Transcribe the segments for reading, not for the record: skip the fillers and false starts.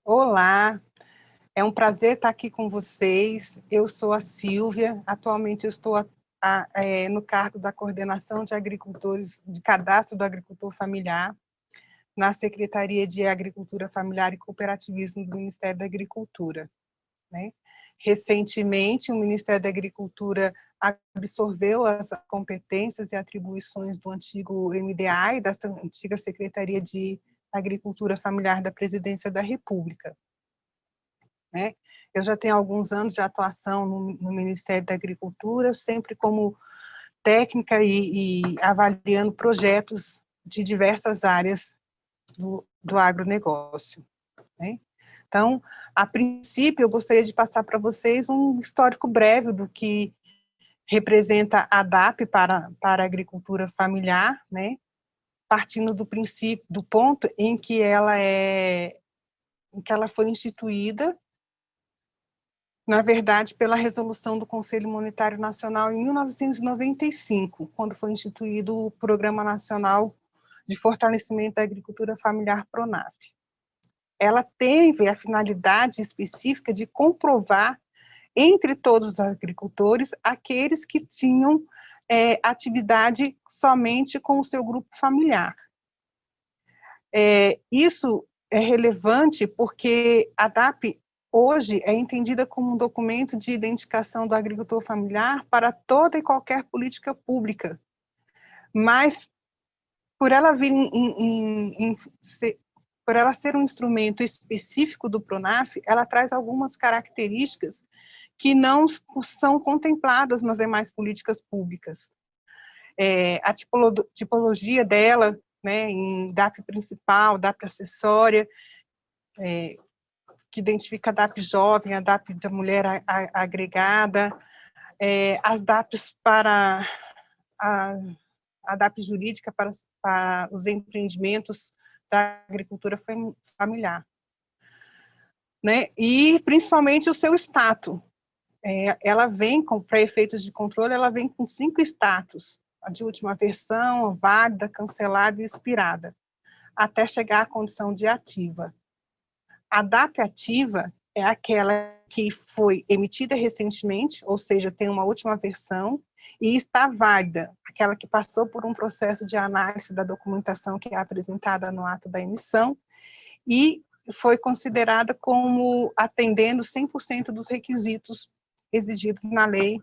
Olá, é um prazer estar aqui com vocês. Eu sou a Silvia, atualmente eu estou no cargo da coordenação de agricultores, de cadastro do agricultor familiar, na Secretaria de Agricultura Familiar e Cooperativismo do Ministério da Agricultura, né? Recentemente, o Ministério da Agricultura absorveu as competências e atribuições do antigo MDA e da antiga Secretaria de Agricultura Familiar da Presidência da República, né? Eu já tenho alguns anos de atuação no Ministério da Agricultura, sempre como técnica e avaliando projetos de diversas áreas do agronegócio, né? Então, a princípio, eu gostaria de passar para vocês um histórico breve do que representa a DAP para a agricultura familiar, né? Partindo do princípio, do ponto em que ela foi instituída, na verdade, pela resolução do Conselho Monetário Nacional em 1995, quando foi instituído o Programa Nacional de Fortalecimento da Agricultura Familiar, PRONAF. Ela teve a finalidade específica de comprovar, entre todos os agricultores, aqueles que tinham atividade somente com o seu grupo familiar. Isso é relevante porque a DAP hoje é entendida como um documento de identificação do agricultor familiar para toda e qualquer política pública, mas por ela vir por ela ser um instrumento específico do PRONAF, ela traz algumas características que não são contempladas nas demais políticas públicas. A tipologia dela, né, em DAP principal, DAP acessória, que identifica a DAP jovem, a DAP da mulher agregada, as DAPs para a DAP jurídica para os empreendimentos da agricultura familiar, né? E principalmente o seu status. Ela vem para efeitos de controle, ela vem com 5 status: a de última versão, válida, cancelada e expirada, até chegar à condição de ativa. A DAP ativa é aquela que foi emitida recentemente, ou seja, tem uma última versão, e está válida, aquela que passou por um processo de análise da documentação que é apresentada no ato da emissão, e foi considerada como atendendo 100% dos requisitos exigidos na Lei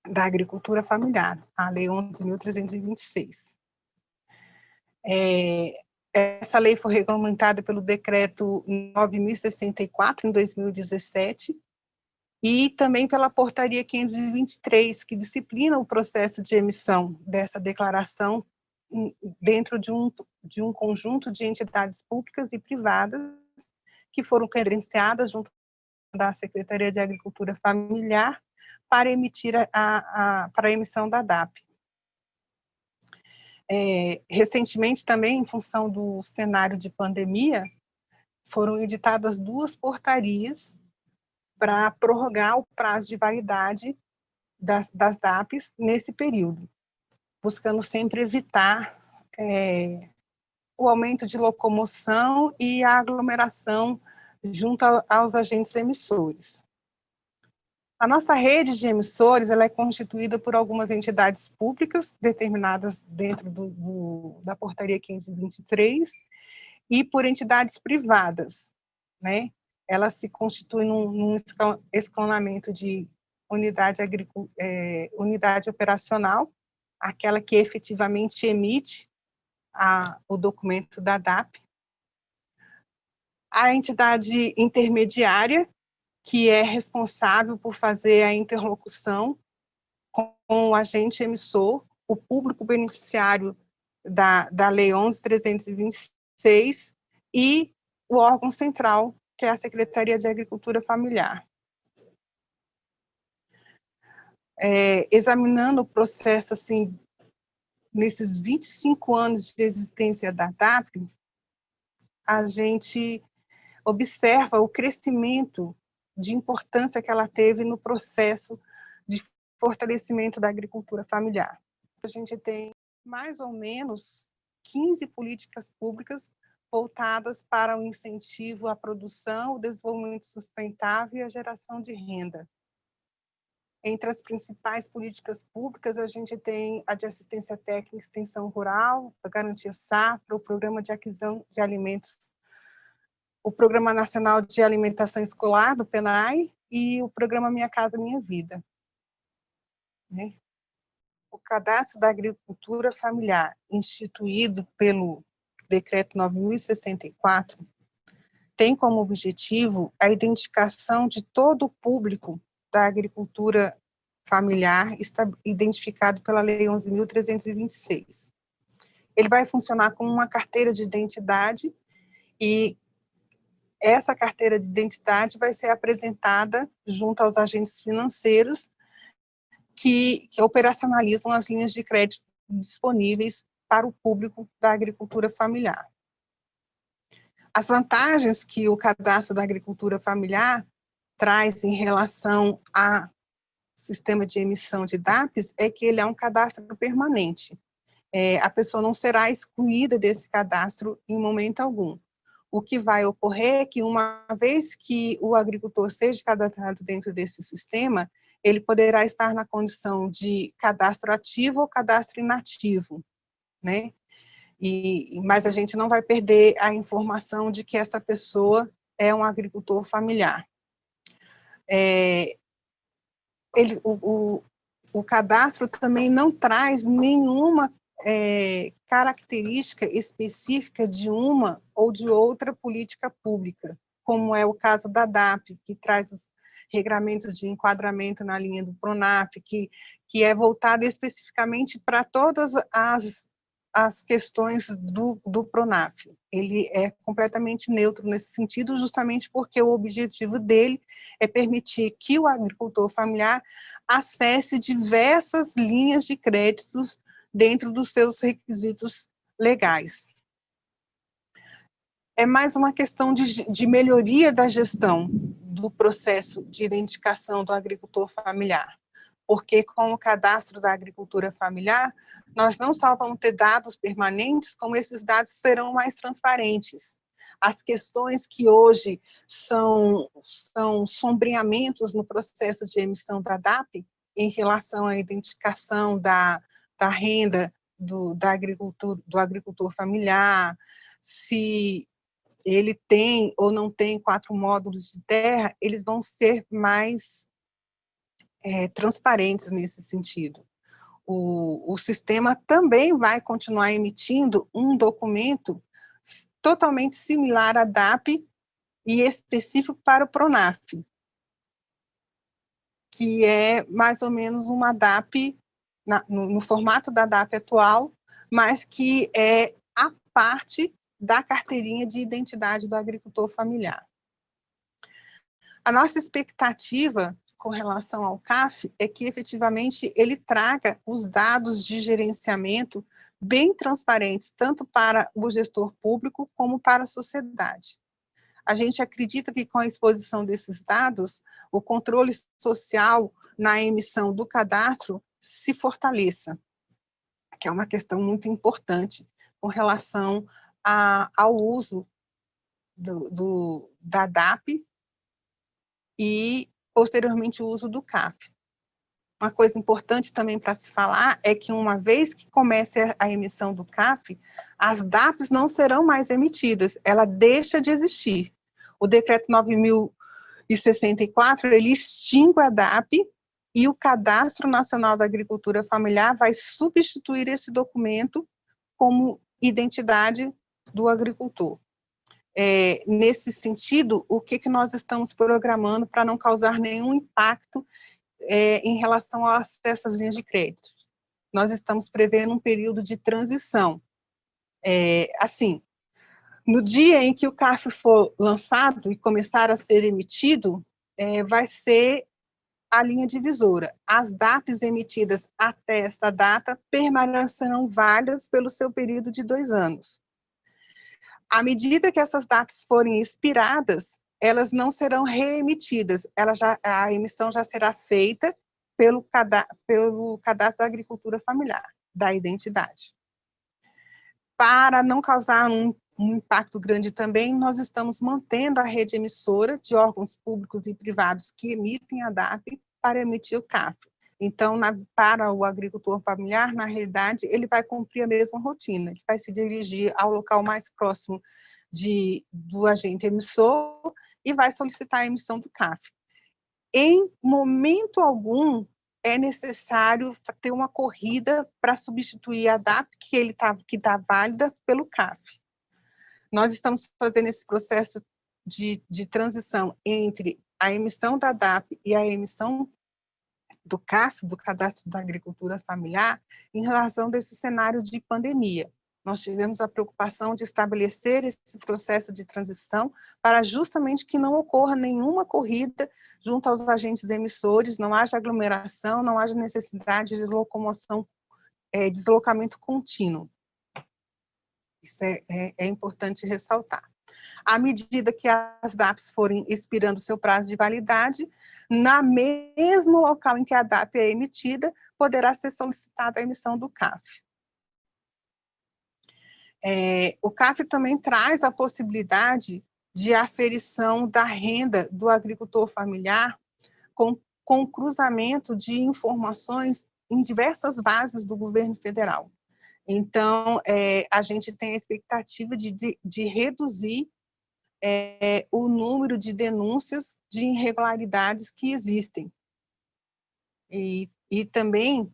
da Agricultura Familiar, a Lei 11.326. Essa lei foi regulamentada pelo Decreto 9.064, em 2017, e também pela Portaria 523, que disciplina o processo de emissão dessa declaração dentro de um conjunto de entidades públicas e privadas que foram credenciadas junto da Secretaria de Agricultura Familiar para emitir para a emissão da DAP. Recentemente também, em função do cenário de pandemia, foram editadas 2 portarias para prorrogar o prazo de validade das DAPs nesse período, buscando sempre evitar o aumento de locomoção e a aglomeração junto aos agentes emissores. A nossa rede de emissores ela é constituída por algumas entidades públicas, determinadas dentro da Portaria 523, e por entidades privadas, né? Ela se constitui num escalonamento de unidade operacional, aquela que efetivamente emite o documento da DAP. A entidade intermediária, que é responsável por fazer a interlocução com o agente emissor, o público beneficiário da Lei 11.326, e o órgão central, que é a Secretaria de Agricultura Familiar. Examinando o processo, assim, nesses 25 anos de existência da DAP, a gente observa o crescimento de importância que ela teve no processo de fortalecimento da agricultura familiar. A gente tem mais ou menos 15 políticas públicas voltadas para o incentivo à produção, o desenvolvimento sustentável e a geração de renda. Entre as principais políticas públicas, a gente tem a de assistência técnica e extensão rural, a Garantia Safra, o Programa de Aquisição de Alimentos, o Programa Nacional de Alimentação Escolar, do PNAE, e o Programa Minha Casa Minha Vida. Né? O Cadastro da Agricultura Familiar, instituído pelo Decreto 9.064, tem como objetivo a identificação de todo o público da agricultura familiar, identificado pela Lei 11.326. Ele vai funcionar como uma carteira de identidade e essa carteira de identidade vai ser apresentada junto aos agentes financeiros que operacionalizam as linhas de crédito disponíveis para o público da agricultura familiar. As vantagens que o cadastro da agricultura familiar traz em relação ao sistema de emissão de DAPs é que ele é um cadastro permanente. A pessoa não será excluída desse cadastro em momento algum. O que vai ocorrer é que, uma vez que o agricultor seja cadastrado dentro desse sistema, ele poderá estar na condição de cadastro ativo ou cadastro inativo, né? Mas a gente não vai perder a informação de que essa pessoa é um agricultor familiar. O cadastro também não traz nenhuma característica específica de uma ou de outra política pública, como é o caso da DAP, que traz os regramentos de enquadramento na linha do PRONAF, que é voltado especificamente para todas as questões do PRONAF. Ele é completamente neutro nesse sentido, justamente porque o objetivo dele é permitir que o agricultor familiar acesse diversas linhas de créditos dentro dos seus requisitos legais. É mais uma questão de melhoria da gestão do processo de identificação do agricultor familiar, porque com o cadastro da agricultura familiar, nós não só vamos ter dados permanentes, como esses dados serão mais transparentes. As questões que hoje são sombreamentos no processo de emissão da DAP, em relação à identificação da renda do agricultor familiar, se ele tem ou não tem 4 módulos de terra, eles vão ser mais transparentes nesse sentido. O sistema também vai continuar emitindo um documento totalmente similar à DAP e específico para o PRONAF, que é mais ou menos uma DAP, no formato da DAP atual, mas que é a parte da carteirinha de identidade do agricultor familiar. A nossa expectativa com relação ao CAF é que, efetivamente, ele traga os dados de gerenciamento bem transparentes, tanto para o gestor público como para a sociedade. A gente acredita que, com a exposição desses dados, o controle social na emissão do cadastro se fortaleça, que é uma questão muito importante com relação ao uso da DAP e, posteriormente, o uso do CAF. Uma coisa importante também para se falar é que, uma vez que comece a emissão do CAF, as DAPs não serão mais emitidas, ela deixa de existir. O decreto 9.064, ele extingue a DAP e o Cadastro Nacional da Agricultura Familiar vai substituir esse documento como identidade do agricultor. Nesse sentido, o que nós estamos programando para não causar nenhum impacto em relação ao acesso às linhas de crédito? Nós estamos prevendo um período de transição. Assim, no dia em que o CAF for lançado e começar a ser emitido, vai ser a linha divisora. As DAPs emitidas até esta data permanecerão válidas pelo seu período de 2 anos. À medida que essas DAPs forem expiradas, elas não serão reemitidas, a emissão já será feita pelo cadastro da agricultura familiar, da identidade. Para não causar um um impacto grande também, nós estamos mantendo a rede emissora de órgãos públicos e privados que emitem a DAP para emitir o CAF. Então, para o agricultor familiar, na realidade, ele vai cumprir a mesma rotina, ele vai se dirigir ao local mais próximo do agente emissor e vai solicitar a emissão do CAF. Em momento algum, é necessário ter uma corrida para substituir a DAP que está válida pelo CAF. Nós estamos fazendo esse processo de transição entre a emissão da DAP e a emissão do CAF, do Cadastro da Agricultura Familiar, em razão desse cenário de pandemia. Nós tivemos a preocupação de estabelecer esse processo de transição para justamente que não ocorra nenhuma corrida junto aos agentes emissores, não haja aglomeração, não haja necessidade de locomoção, deslocamento contínuo. Isso é importante ressaltar. À medida que as DAPs forem expirando seu prazo de validade, na mesmo local em que a DAP é emitida, poderá ser solicitada a emissão do CAF. O CAF também traz a possibilidade de aferição da renda do agricultor familiar com cruzamento de informações em diversas bases do governo federal. Então, a gente tem a expectativa de reduzir o número de denúncias de irregularidades que existem. E também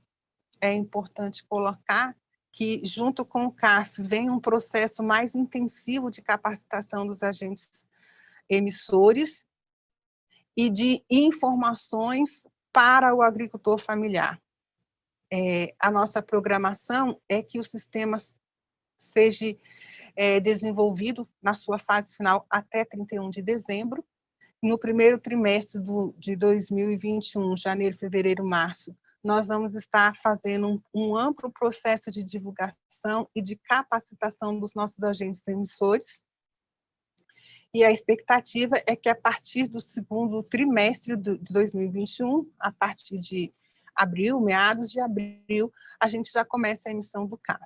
é importante colocar que, junto com o CAF, vem um processo mais intensivo de capacitação dos agentes emissores e de informações para o agricultor familiar. A nossa programação é que o sistema seja desenvolvido na sua fase final até 31 de dezembro. No primeiro trimestre de 2021, janeiro, fevereiro, março, nós vamos estar fazendo um amplo processo de divulgação e de capacitação dos nossos agentes emissores. E a expectativa é que, a partir do segundo trimestre de 2021, a partir de abril, meados de abril, a gente já comece a emissão do CAF.